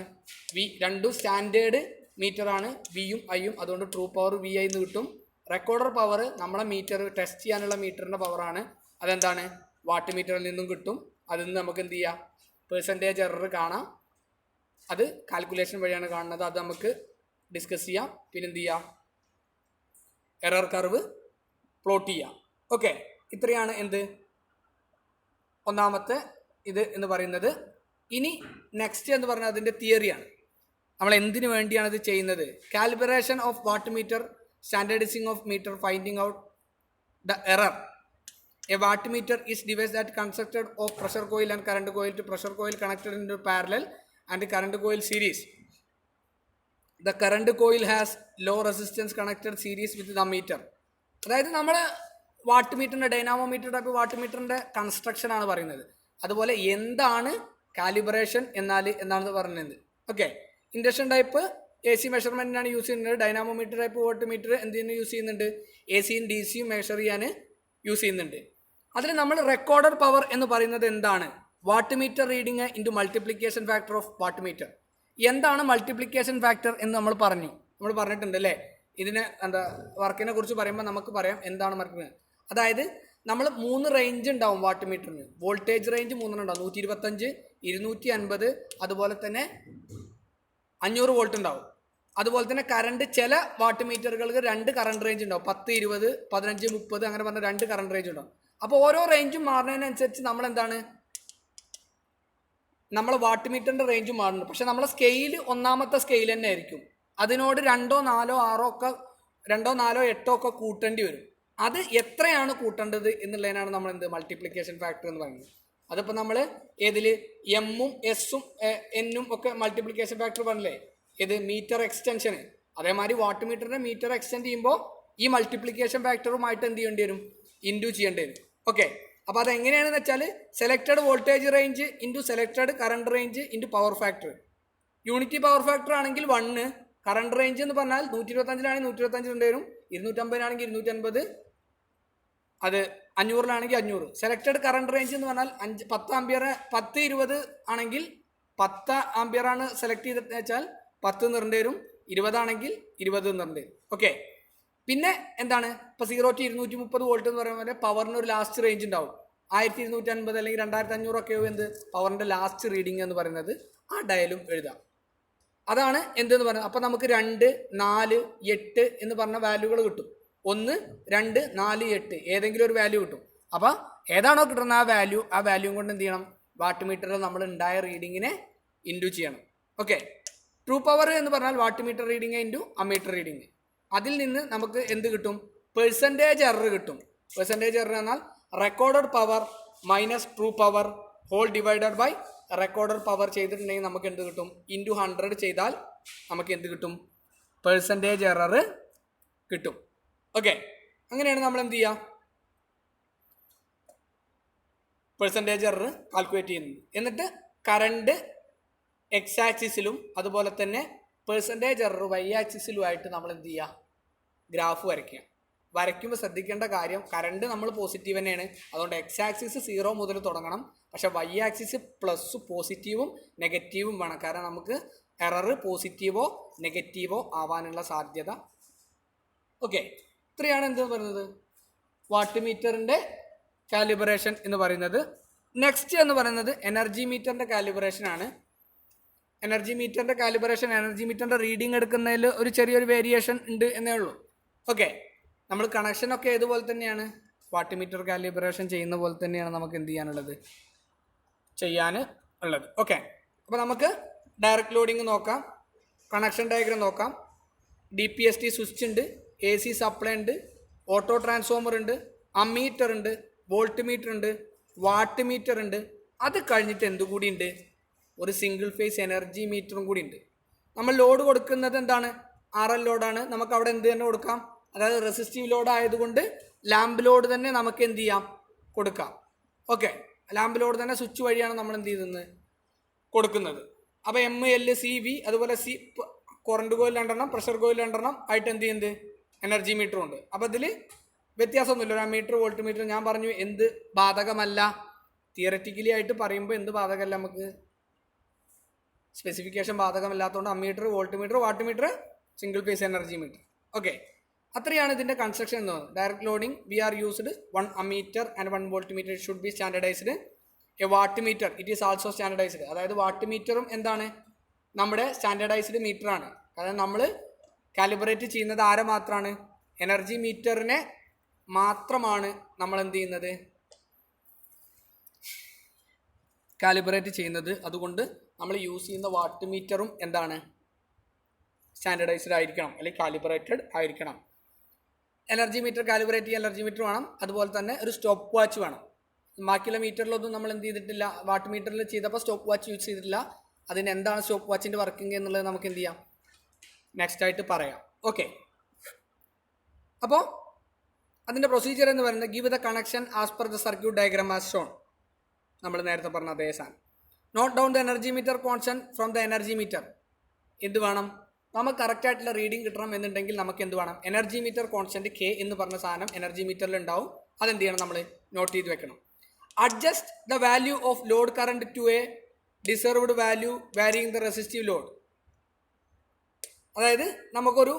രണ്ടും സ്റ്റാൻഡേർഡ് മീറ്ററാണ്, വിയും ഐയും, അതുകൊണ്ട് ട്രൂ പവർ VI എന്ന് കിട്ടും. റെക്കോർഡർ പവർ നമ്മളെ മീറ്റർ ടെസ്റ്റ് ചെയ്യാനുള്ള മീറ്ററിൻ്റെ പവറാണ്, അതെന്താണ്, വാട്ട് മീറ്ററിൽ നിന്നും കിട്ടും. അതിൽ നിന്ന് നമുക്ക് എന്ത് ചെയ്യാം, പെർസെൻറ്റേജ് എറർ കാണാം. അത് കാൽക്കുലേഷൻ വഴിയാണ് കാണുന്നത്, അത് നമുക്ക് ഡിസ്കസ് ചെയ്യാം. പിന്നെ എന്ത് ചെയ്യാം, എറർ കർവ് പ്ലോട്ട് ചെയ്യാം. ഓക്കെ, ഇത്രയാണ് എന്ത് ഒന്നാമത്തെ ഇത് എന്ന് പറയുന്നത്. ഇനി നെക്സ്റ്റ് എന്ന് പറഞ്ഞാൽ അതിൻ്റെ തിയറിയാണ്. നമ്മൾ എന്തിനു വേണ്ടിയാണ് ഇത് ചെയ്യുന്നത്, calibration of watt meter, standardizing of meter, finding out the error. A watt meter is device that constructed of pressure coil and current coil to pressure coil connected into parallel and current coil series. The current coil has low resistance connected series with the meter. അതായത് നമ്മൾ വാട്ട് മീറ്ററിൻ്റെ ഡൈനാമോമീറ്റർ ടൈപ്പ് വാട്ട് മീറ്ററിൻ്റെ കൺസ്ട്രക്ഷൻ ആണ് പറയുന്നത്. അതുപോലെ എന്താണ് കാലിബ്രേഷൻ എന്നാൽ എന്താണെന്ന് പറയുന്നത്. Okay, induction type A C മെഷർമെൻറ്റിനാണ് യൂസ് ചെയ്യുന്നത്. ഡൈനാമോമീറ്റർ ടൈപ്പ് വാട്ട് മീറ്റർ എന്തിനു യൂസ് ചെയ്യുന്നുണ്ട്? എ സിയും ഡി സിയും മെഷർ ചെയ്യാൻ യൂസ് ചെയ്യുന്നുണ്ട്. അതിൽ നമ്മൾ റെക്കോർഡഡ് പവർ എന്ന് പറയുന്നത് എന്താണ്? Watt meter reading into multiplication factor of watt metre. എന്താണ് മൾട്ടിപ്ലിക്കേഷൻ ഫാക്ടർ എന്ന് നമ്മൾ പറഞ്ഞിട്ടുണ്ട് അല്ലേ? ഇതിനെ വർക്കിനെ കുറിച്ച് പറയുമ്പോൾ നമുക്ക് പറയാം എന്താണ് മൾട്ടിപ്ലിക്കേഷൻ. അതായത് നമ്മൾ 3 റേഞ്ച് ഉണ്ടാവും വാട്ട് മീറ്ററിന്. വോൾട്ടേജ് റേഞ്ച് 3 ഉണ്ടാവും. 125, 250, അതുപോലെ തന്നെ 500 വോൾട്ട് ഉണ്ടാവും. അതുപോലെ തന്നെ കറണ്ട് ചില വാട്ട് മീറ്ററുകൾക്ക് 2 കറണ്ട് റേഞ്ച് ഉണ്ടാവും. 10, 20, 15, 30 അങ്ങനെ പറഞ്ഞ 2 കറണ്ട് റേഞ്ച് ഉണ്ടാവും. അപ്പോൾ ഓരോ റേഞ്ചും മാറുന്നതിനനുസരിച്ച് നമ്മളെ വാട്ട് മീറ്ററിൻ്റെ റേഞ്ചും മാറുന്നുണ്ട്. പക്ഷെ നമ്മളെ സ്കെയിൽ ഒന്നാമത്തെ സ്കെയിൽ തന്നെ ആയിരിക്കും. അതിനോട് 2, 4, 6, 8 ഒക്കെ കൂട്ടേണ്ടി വരും. അത് എത്രയാണ് കൂട്ടേണ്ടത് എന്നുള്ളതിനാണ് നമ്മൾ മൾട്ടിപ്ലിക്കേഷൻ ഫാക്ടർ എന്ന് പറയുന്നത്. അതിപ്പോൾ നമ്മൾ ഏതിൽ എമ്മും എസും എന്നും ഒക്കെ മൾട്ടിപ്ലിക്കേഷൻ ഫാക്ടർ പറഞ്ഞില്ലേ? ഏത് മീറ്റർ എക്സ്റ്റൻഷന്. അതേമാതിരി വാട്ട് മീറ്ററിൻ്റെ മീറ്റർ എക്സ്റ്റെൻഡ് ചെയ്യുമ്പോൾ ഈ മൾട്ടിപ്ലിക്കേഷൻ ഫാക്ടറുമായിട്ട് എന്ത് ചെയ്യേണ്ടി വരും? ഇൻഡു ചെയ്യേണ്ടി വരും. ഓക്കെ, അപ്പോൾ അതെങ്ങനെയാണെന്ന് വെച്ചാൽ selected voltage range into selected current range into power factor. Unity power factor ആണെങ്കിൽ 1, കറണ്ട് റേഞ്ച് എന്ന് പറഞ്ഞാൽ 125 125 വരും, 250 250, അത് 500 500. സെലക്റ്റഡ് കറണ്ട് റേഞ്ച് എന്ന് പറഞ്ഞാൽ 10 ആംപിയർ 10 20 ആണെങ്കിൽ 10 ആംപിയർ ആണ് സെലക്ട് ചെയ്തെന്ന് വെച്ചാൽ 10 നിറേണ്ടി വരും. 20 ആണെങ്കിൽ 20 നിറേണ്ടി വരും. ഓക്കെ, പിന്നെ എന്താണ് ഇപ്പോൾ 0 to 230 വോൾട്ട് എന്ന് പറയുമ്പോൾ പവറിന് ഒരു ലാസ്റ്റ് റേഞ്ച് ഉണ്ടാവും. 1250 അല്ലെങ്കിൽ 2500 ഒക്കെ പവറിൻ്റെ ലാസ്റ്റ് റീഡിങ് എന്ന് പറയുന്നത് ആ ഡയലും എഴുതാം. അതാണ് എന്തെന്ന് പറയുന്നത്. അപ്പോൾ നമുക്ക് 2, 4, 8 എന്ന് പറഞ്ഞ വാല്യൂകൾ കിട്ടും. 1, 2, 4, 8 ഏതെങ്കിലും ഒരു വാല്യൂ കിട്ടും. അപ്പോൾ ഏതാണോ കിട്ടുന്ന ആ വാല്യൂ കൊണ്ട് എന്ത് ചെയ്യണം? വാട്ട് മീറ്ററിൽ നമ്മൾ ഉണ്ടായ റീഡിങ്ങിനെ ഇൻഡു ചെയ്യണം. ഓക്കെ, ട്രൂ പവർ എന്ന് പറഞ്ഞാൽ watt meter reading into ammeter reading. അതിൽ നിന്ന് നമുക്ക് എന്ത് കിട്ടും? പെർസെൻറ്റേജ് എറർ കിട്ടും. പെർസെൻറ്റേജ് എറർ എന്നാൽ recorded power minus true power whole divided by recorded power ചെയ്തിട്ടുണ്ടെങ്കിൽ നമുക്ക് എന്ത് കിട്ടും? ഇൻറ്റു 100 ചെയ്താൽ നമുക്ക് എന്ത് കിട്ടും? പെർസെൻറ്റേജ് എറർ കിട്ടും. ഓക്കെ, അങ്ങനെയാണ് നമ്മൾ എന്ത് ചെയ്യുക? പെർസെൻറ്റേജ് എറർ കാൽക്കുലേറ്റ് ചെയ്യുന്നത്. എന്നിട്ട് കറണ്ട് എക്സ് ആക്സിസിലും അതുപോലെ തന്നെ പെർസെൻറ്റേജ് എറർ വൈ ആക്സിസിലുമായിട്ട് നമ്മൾ എന്ത് ചെയ്യുക? ഗ്രാഫ് വരയ്ക്കുക. വരയ്ക്കുമ്പോൾ ശ്രദ്ധിക്കേണ്ട കാര്യം, കറണ്ട് നമ്മൾ പോസിറ്റീവ് തന്നെയാണ്. അതുകൊണ്ട് എക്സ് ആക്സിസ് 0 മുതൽ തുടങ്ങണം. പക്ഷേ വൈ ആക്സിസ് പ്ലസ് പോസിറ്റീവും നെഗറ്റീവും വേണം. കാരണം നമുക്ക് എറർ പോസിറ്റീവോ നെഗറ്റീവോ ആവാനുള്ള സാധ്യത. ഓക്കെ, ഇത്രയാണ് എന്ത് പറയുന്നത് വാട്ട് മീറ്ററിൻ്റെ കാലിബ്രേഷൻ എന്ന് പറയുന്നത്. നെക്സ്റ്റ് എന്ന് പറയുന്നത് എനർജി മീറ്ററിൻ്റെ കാലിബ്രേഷൻ ആണ്. എനർജി മീറ്ററിൻ്റെ കാലിബ്രേഷൻ, എനർജി മീറ്ററിൻ്റെ റീഡിങ് എടുക്കുന്നതിൽ ഒരു ചെറിയൊരു വേരിയേഷൻ ഉണ്ട് എന്നേ ഉള്ളൂ. ഓക്കെ, നമ്മൾ കണക്ഷനൊക്കെ ഏതുപോലെ തന്നെയാണ് വാട്ട് മീറ്റർ കാലിബ്രേഷൻ ചെയ്യുന്ന പോലെ തന്നെയാണ് നമുക്ക് എന്ത് ചെയ്യാൻ ഉള്ളത്. ഓക്കെ, അപ്പോൾ നമുക്ക് ഡയറക്റ്റ് ലോഡിങ് നോക്കാം, കണക്ഷൻ ഡയഗ്രം നോക്കാം. DPST സ്വിച്ച് ഉണ്ട്, AC സപ്ലൈ ഉണ്ട്, ഓട്ടോ ട്രാൻസ്ഫോമർ ഉണ്ട്, അമ്മീറ്റർ ഉണ്ട്, വോൾട്ട് മീറ്റർ ഉണ്ട്, വാട്ട് മീറ്റർ ഉണ്ട്. അത് കഴിഞ്ഞിട്ട് എന്തുകൂടി ഉണ്ട്? ഒരു സിംഗിൾ ഫേസ് എനർജി മീറ്ററും കൂടി ഉണ്ട്. നമ്മൾ ലോഡ് കൊടുക്കുന്നത് എന്താണ്? RL ലോഡാണ്. നമുക്ക് അവിടെ എന്ത് തന്നെ കൊടുക്കാം? അതായത് റെസിസ്റ്റീവ് ലോഡ് ആയതുകൊണ്ട് ലാമ്പ് ലോഡ് തന്നെ നമുക്ക് എന്ത് ചെയ്യാം? കൊടുക്കാം. ഓക്കെ, ലാമ്പ് ലോഡ് തന്നെ സ്വിച്ച് വഴിയാണ് നമ്മൾ എന്ത് ചെയ്യുന്നത്? കൊടുക്കുന്നത്. അപ്പോൾ ML CV അതുപോലെ കറണ്ട് കോയിൽ 2 പ്രഷർ കോയിൽ 2 ആയിട്ട് എന്ത് ചെയ്യുന്നത്? എനർജി മീറ്ററും ഉണ്ട്. അപ്പോൾ ഇതിൽ വ്യത്യാസമൊന്നുമില്ല. ഒരു അമ്മീറ്റർ വോൾട്ട് മീറ്റർ ഞാൻ പറഞ്ഞു എന്ത് ബാധകമല്ല. തിയററ്റിക്കലി ആയിട്ട് പറയുമ്പോൾ എന്ത് ബാധകമല്ല? നമുക്ക് സ്പെസിഫിക്കേഷൻ ബാധകമല്ലാത്തതുകൊണ്ട് ammeter, volt meter, watt meter, single phase energy meter. Okay, അത്രയാണ് ഇതിൻ്റെ കൺസ്ട്രക്ഷൻ എന്ന് പറയുന്നത്. Direct loading we are used 1 ammeter and 1 volt meter. It should be standardized. A watt meter it is also standardized. അതായത് വാട്ട് മീറ്ററും എന്താണ്? നമ്മുടെ സ്റ്റാൻഡർഡൈസ്ഡ് മീറ്ററാണ്. കാരണം നമ്മൾ കാലിബ്രേറ്റ് ചെയ്യുന്നത് ആരെ മാത്രമാണ്? എനർജി മീറ്ററിനെ മാത്രമാണ് നമ്മൾ എന്ത് ചെയ്യുന്നത്? കാലിബ്രേറ്റ് ചെയ്യുന്നത്. അതുകൊണ്ട് നമ്മൾ യൂസ് ചെയ്യുന്ന വാട്ട് മീറ്ററും എന്താണ്? സ്റ്റാൻഡർഡൈസ്ഡ് ആയിരിക്കണം, അല്ലെങ്കിൽ കാലിബ്രേറ്റഡ് ആയിരിക്കണം. എനർജി മീറ്റർ കാലിബ്രേറ്റ് ചെയ്യാൻ എനർജി മീറ്റർ വേണം. അതുപോലെ തന്നെ ഒരു സ്റ്റോപ്പ് വാച്ച് വേണം. ബാക്കിയുള്ള മീറ്ററിലൊന്നും നമ്മൾ എന്ത് ചെയ്തിട്ടില്ല. വാട്ട് മീറ്ററിൽ ചെയ്തപ്പോൾ സ്റ്റോപ്പ് വാച്ച് യൂസ് ചെയ്തിട്ടില്ല. അതിന് എന്താണ് സ്റ്റോപ്പ് വാച്ചിൻ്റെ വർക്കിംഗ് എന്നുള്ളത് നമുക്ക് എന്ത് ചെയ്യാം, നെക്സ്റ്റ് ആയിട്ട് പറയാം. ഓക്കെ, അപ്പോൾ അതിൻ്റെ പ്രൊസീജിയർ എന്ന് പറയുന്നത് give the connection as per the circuit diagram as shown. നമ്മൾ നേരത്തെ പറഞ്ഞ അതേ സാധനം. Not down the energy meter constant from the energy meter. എന്ത് വേണം, നമുക്ക് കറക്റ്റായിട്ടുള്ള റീഡിംഗ് കിട്ടണം എന്നുണ്ടെങ്കിൽ നമുക്ക് എന്ത് വേണം, എനർജി മീറ്റർ കോൺസ്റ്റന്റ് കെ എന്ന് പറഞ്ഞ സാധനം എനർജി മീറ്ററിൽ ഉണ്ടാവും. അതെന്ത് ചെയ്യണം, നമ്മൾ നോട്ട് ചെയ്ത് വെക്കണം. Adjust the value of load current to a deserved value varying the resistive load. അതായത് നമുക്കൊരു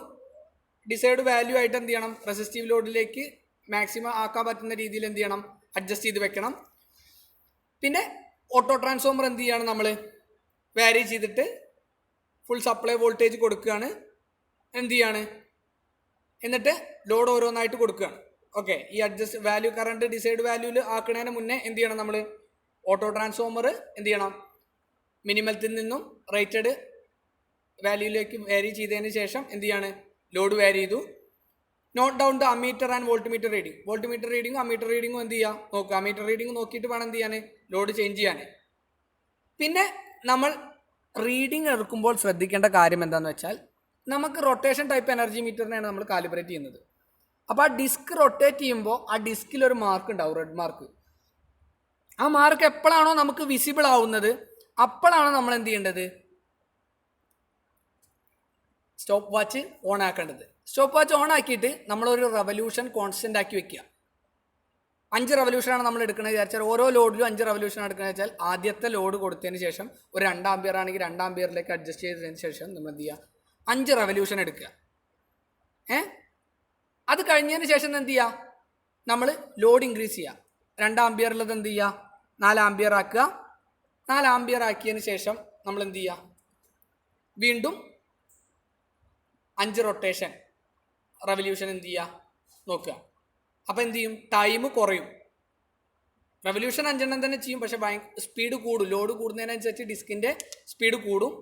ഡിസൈഡ് വാല്യൂ ആയിട്ട് എന്ത് ചെയ്യണം, റെസിസ്റ്റീവ് ലോഡിലേക്ക് മാക്സിമം ആക്കാൻ പറ്റുന്ന രീതിയിൽ എന്ത് ചെയ്യണം, അഡ്ജസ്റ്റ് ചെയ്ത് വെക്കണം. പിന്നെ ഓട്ടോ ട്രാൻസ്ഫോമർ എന്ത് ചെയ്യാണ്, നമ്മൾ വാരി ചെയ്തിട്ട് ഫുൾ സപ്ലൈ വോൾട്ടേജ് കൊടുക്കുകയാണ്. എന്ത് ചെയ്യാണ്, എന്നിട്ട് ലോഡ് ഓരോന്നായിട്ട് കൊടുക്കുകയാണ്. ഓക്കെ, ഈ അഡ്ജസ്റ്റ് വാല്യൂ കറണ്ട് ഡിസൈഡ് വാല്യൂവിൽ ആക്കുന്നതിന് മുന്നേ എന്ത് ചെയ്യണം, നമ്മൾ ഓട്ടോ ട്രാൻസ്ഫോമർ എന്ത് ചെയ്യണം, മിനിമത്തിൽ നിന്നും റേറ്റഡ് വാല്യൂയിലേക്ക് വാരി ചെയ്തതിന് ശേഷം എന്ത് ചെയ്യാണ്, ലോഡ് വാരി ചെയ്തു. Note down the ammeter and voltmeter reading. Voltmeter റീഡിങ്ങും അമ്മീറ്റർ റീഡിങ്ങും എന്ത് ചെയ്യുക, നോക്കുക. അമ്മീറ്റർ റീഡിംഗ് നോക്കിയിട്ട് വേണം എന്ത് ചെയ്യാൻ, ലോഡ് ചേഞ്ച് ചെയ്യാൻ. പിന്നെ നമ്മൾ റീഡിംഗ് എടുക്കുമ്പോൾ ശ്രദ്ധിക്കേണ്ട കാര്യം എന്താണെന്ന് വെച്ചാൽ, നമുക്ക് റൊട്ടേഷൻ ടൈപ്പ് എനർജി മീറ്ററിനെയാണ് നമ്മൾ കാലിബ്രേറ്റ് ചെയ്യുന്നത്. അപ്പോൾ ആ ഡിസ്ക് റൊട്ടേറ്റ് ചെയ്യുമ്പോൾ ആ ഡിസ്കിൽ ഒരു മാർക്ക് ഉണ്ടാവും, റെഡ് മാർക്ക്. ആ മാർക്ക് എപ്പോഴാണോ നമുക്ക് വിസിബിൾ ആവുന്നത് അപ്പോഴാണ് നമ്മൾ എന്ത് ചെയ്യേണ്ടത്, സ്റ്റോപ്പ് വാച്ച് ഓൺ ആക്കേണ്ടത്. സ്റ്റോപ്പ് വാച്ച് ഓൺ ആക്കിയിട്ട് നമ്മളൊരു റെവല്യൂഷൻ കോൺസ്റ്റന്റ് ആക്കി വെക്കുക. 5 റെവല്യൂഷനാണ് നമ്മൾ എടുക്കുന്നത് വിചാരിച്ചാൽ, ഓരോ ലോഡിലും 5 റെവല്യൂഷൻ എടുക്കുന്നത് വെച്ചാൽ ആദ്യത്തെ ലോഡ് കൊടുത്തതിന് ശേഷം ഒരു 2 ആമ്പിയർ ആണെങ്കിൽ 2 ആമ്പിയറിലേക്ക് അഡ്ജസ്റ്റ് ചെയ്തതിന് ശേഷം നമ്മൾ എന്ത് ചെയ്യുക, 5 റെവല്യൂഷൻ എടുക്കുക. അത് കഴിഞ്ഞതിന് ശേഷം എന്ത് ചെയ്യുക, നമ്മൾ ലോഡ് ഇൻക്രീസ് ചെയ്യുക. 2 ആമ്പിയറിലത് എന്ത് ചെയ്യുക, 4 ആമ്പിയർ ആക്കുക. 4 ആമ്പിയർ ആക്കിയതിന് ശേഷം നമ്മൾ എന്ത് ചെയ്യുക, വീണ്ടും 5 റൊട്ടേഷൻ റെവല്യൂഷൻ എന്ത് ചെയ്യുക, നോക്കുക. അപ്പോൾ എന്ത് ചെയ്യും, ടൈം കുറയും. റെവല്യൂഷൻ 5 തന്നെ ചെയ്യും, പക്ഷേ സ്പീഡ് കൂടും. ലോഡ് കൂടുന്നതിനനുസരിച്ച് ഡിസ്കിൻ്റെ സ്പീഡ് കൂടും,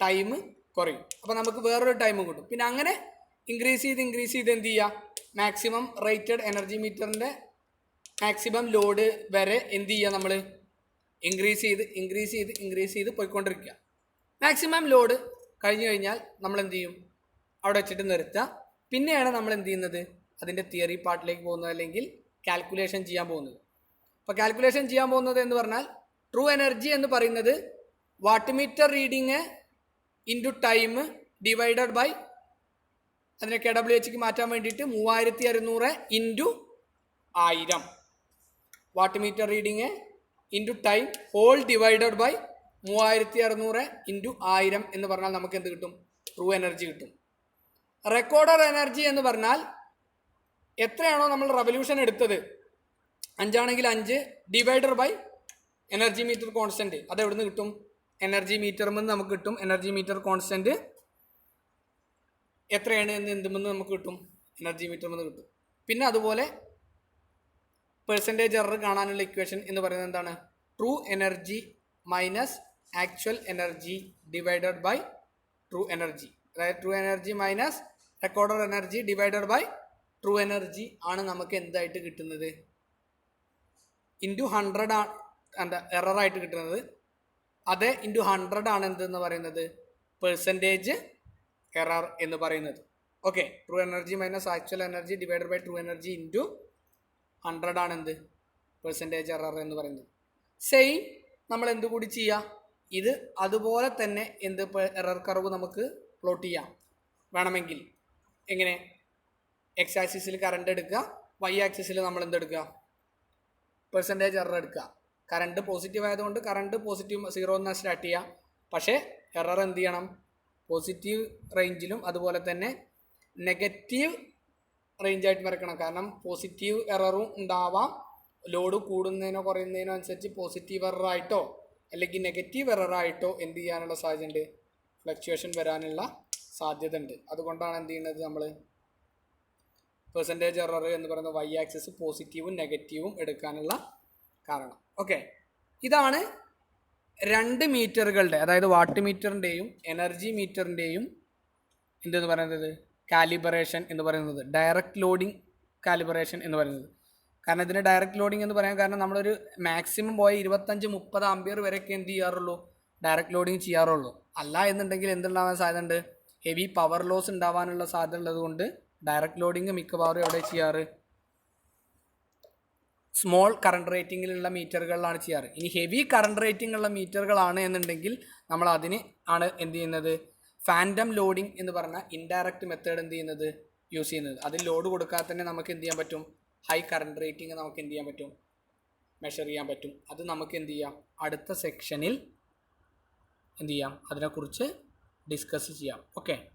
ടൈം കുറയും. അപ്പോൾ നമുക്ക് വേറൊരു ടൈം കിട്ടും. പിന്നെ അങ്ങനെ ഇൻക്രീസ് ചെയ്ത് എന്ത് ചെയ്യുക, മാക്സിമം റേറ്റഡ് എനർജി മീറ്ററിൻ്റെ മാക്സിമം ലോഡ് വരെ എന്ത് ചെയ്യുക, നമ്മൾ ഇൻക്രീസ് ചെയ്ത് പോയിക്കൊണ്ടിരിക്കുക. മാക്സിമം ലോഡ് കഴിഞ്ഞു കഴിഞ്ഞാൽ നമ്മൾ എന്ത് ചെയ്യും, അവിടെ വെച്ചിട്ട് നിർത്തുക. പിന്നെയാണ് നമ്മൾ എന്ത് ചെയ്യുന്നത്, അതിൻ്റെ തിയറി പാർട്ടിലേക്ക് പോകുന്നത്, അല്ലെങ്കിൽ കാൽക്കുലേഷൻ ചെയ്യാൻ പോകുന്നത്. അപ്പോൾ കാൽക്കുലേഷൻ ചെയ്യാൻ പോകുന്നത് എന്ന് പറഞ്ഞാൽ, ട്രൂ എനർജി എന്ന് പറയുന്നത് watt meter reading into time divided by, അതിനെ KWHക്ക് മാറ്റാൻ വേണ്ടിയിട്ട് 3600 into 1000. Watt meter reading into time whole divided by 3600 into 1000 എന്ന് പറഞ്ഞാൽ നമുക്ക് എന്ത് കിട്ടും, ട്രൂ എനർജി കിട്ടും. റെക്കോർഡർ എനർജി എന്ന് പറഞ്ഞാൽ എത്രയാണോ നമ്മൾ റെവല്യൂഷൻ എടുത്തത്, 5 ആണെങ്കിൽ 5 divider by energy meter constant. അത് എവിടെ നിന്ന് കിട്ടും, എനർജി മീറ്ററിൽ നിന്ന് നമുക്ക് കിട്ടും. എനർജി മീറ്റർ കോൺസ്റ്റന്റ് എത്രയാണ് എന്ന് എന്തുമെന്ന് നമുക്ക് കിട്ടും, എനർജി മീറ്ററിൽ നിന്ന് കിട്ടും. പിന്നെ അതുപോലെ പെർസെൻറ്റേജ് എറർ കാണാനുള്ള ഇക്വേഷൻ എന്ന് പറയുന്നത് എന്താണ്, true energy minus actual energy divided by true energy. അതായത് true energy minus recorder energy divided by true energy ആണ് നമുക്ക് എന്തായിട്ട് കിട്ടുന്നത്, ഇൻറ്റു 100 ആണ് എന്താ എററായിട്ട് കിട്ടുന്നത്. അതേ ഇൻറ്റു 100 ആണ് എന്തെന്ന് പറയുന്നത്, പെർസെൻറ്റേജ് എറർ എന്ന് പറയുന്നത്. Okay, true energy minus actual energy divided by true energy into 100 ആണ് എന്ത്, പെർസെൻറ്റേജ് എറർ എന്ന് പറയുന്നത്. സെയിം നമ്മൾ എന്ത് കൂടി ചെയ്യുക, ഇത് അതുപോലെ തന്നെ എന്ത് എറർ കർവ് നമുക്ക് പ്ലോട്ട് ചെയ്യാം വേണമെങ്കിൽ. എങ്ങനെ, എക്സ് ആക്സിസിൽ കറണ്ട് എടുക്കുക, വൈ ആക്സിസിൽ നമ്മൾ എന്തെടുക്കുക, പെർസെൻറ്റേജ് എറർ എടുക്കുക. കറണ്ട് പോസിറ്റീവ് ആയതുകൊണ്ട് കറണ്ട് പോസിറ്റീവ് 0 എന്ന് സ്റ്റാർട്ട് ചെയ്യാം. പക്ഷേ എറർ എന്ത് ചെയ്യണം, പോസിറ്റീവ് റേഞ്ചിലും അതുപോലെ തന്നെ നെഗറ്റീവ് റേഞ്ചായിട്ട് വരക്കണം. കാരണം പോസിറ്റീവ് എററും ഉണ്ടാവാം, ലോഡ് കൂടുന്നതിനോ കുറയുന്നതിനോ അനുസരിച്ച് പോസിറ്റീവ് എററായിട്ടോ അല്ലെങ്കിൽ നെഗറ്റീവ് എററായിട്ടോ എന്ത് ചെയ്യാനുള്ള സാധ്യതയുണ്ട്, ഫ്ലക്ച്വേഷൻ വരാനുള്ള സാധ്യത ഉണ്ട്. അതുകൊണ്ടാണ് എന്ത് ചെയ്യുന്നത്, നമ്മൾ പെർസെൻറ്റേജ് എറർ എന്ന് പറയുന്ന വൈ ആക്സിസ് പോസിറ്റീവും നെഗറ്റീവും എടുക്കാനുള്ള കാരണം. ഓക്കെ, ഇതാണ് 2 മീറ്ററുകളുടെ, അതായത് വാട്ട് മീറ്ററിൻ്റെയും എനർജി മീറ്ററിൻ്റെയും എന്തെന്ന് പറയുന്നത്, കാലിബറേഷൻ എന്ന് പറയുന്നത്, ഡയറക്റ്റ് ലോഡിങ് കാലിബറേഷൻ എന്ന് പറയുന്നത്. കാരണം ഇതിന് ഡയറക്റ്റ് ലോഡിങ് എന്ന് പറയാൻ കാരണം നമ്മളൊരു മാക്സിമം പോയ 25-30 ആമ്പിയർ വരെയൊക്കെ എന്ത് ചെയ്യാറുള്ളൂ, ഡയറക്റ്റ് ലോഡിങ് ചെയ്യാറുള്ളൂ. അല്ല എന്നുണ്ടെങ്കിൽ എന്തുണ്ടാവാൻ സാധ്യതയുണ്ട്? ഹെവി പവർ ലോസ് ഉണ്ടാവാനുള്ള സാധ്യത ഉള്ളത് കൊണ്ട് ഡയറക്റ്റ് ലോഡിങ് മിക്കവാറും എവിടെ ചെയ്യാറ്? സ്മോൾ കറണ്ട് റേറ്റിങ്ങിലുള്ള മീറ്ററുകളിലാണ് ചെയ്യാറ്. ഇനി ഹെവി കറണ്ട് റേറ്റിംഗ് ഉള്ള മീറ്ററുകളാണ് എന്നുണ്ടെങ്കിൽ നമ്മൾ അതിന് ആണ് എന്ത് ചെയ്യുന്നത്? ഫാൻറ്റം ലോഡിംഗ് എന്ന് പറഞ്ഞ ഇൻഡയറക്റ്റ് മെത്തേഡ് എന്ത് ചെയ്യുന്നത്? യൂസ് ചെയ്യുന്നത്. അതിൽ ലോഡ് കൊടുക്കാതെ തന്നെ നമുക്ക് എന്ത് ചെയ്യാൻ പറ്റും? ഹൈ കറണ്ട് റേറ്റിംഗ് നമുക്ക് എന്ത് ചെയ്യാൻ പറ്റും? മെഷർ ചെയ്യാൻ പറ്റും. അത് നമുക്ക് എന്ത് ചെയ്യാം? അടുത്ത സെക്ഷനിൽ എന്ത് ചെയ്യാം? അതിനെക്കുറിച്ച് ഡിസ്കസ് ചെയ്യാം. ഓക്കെ.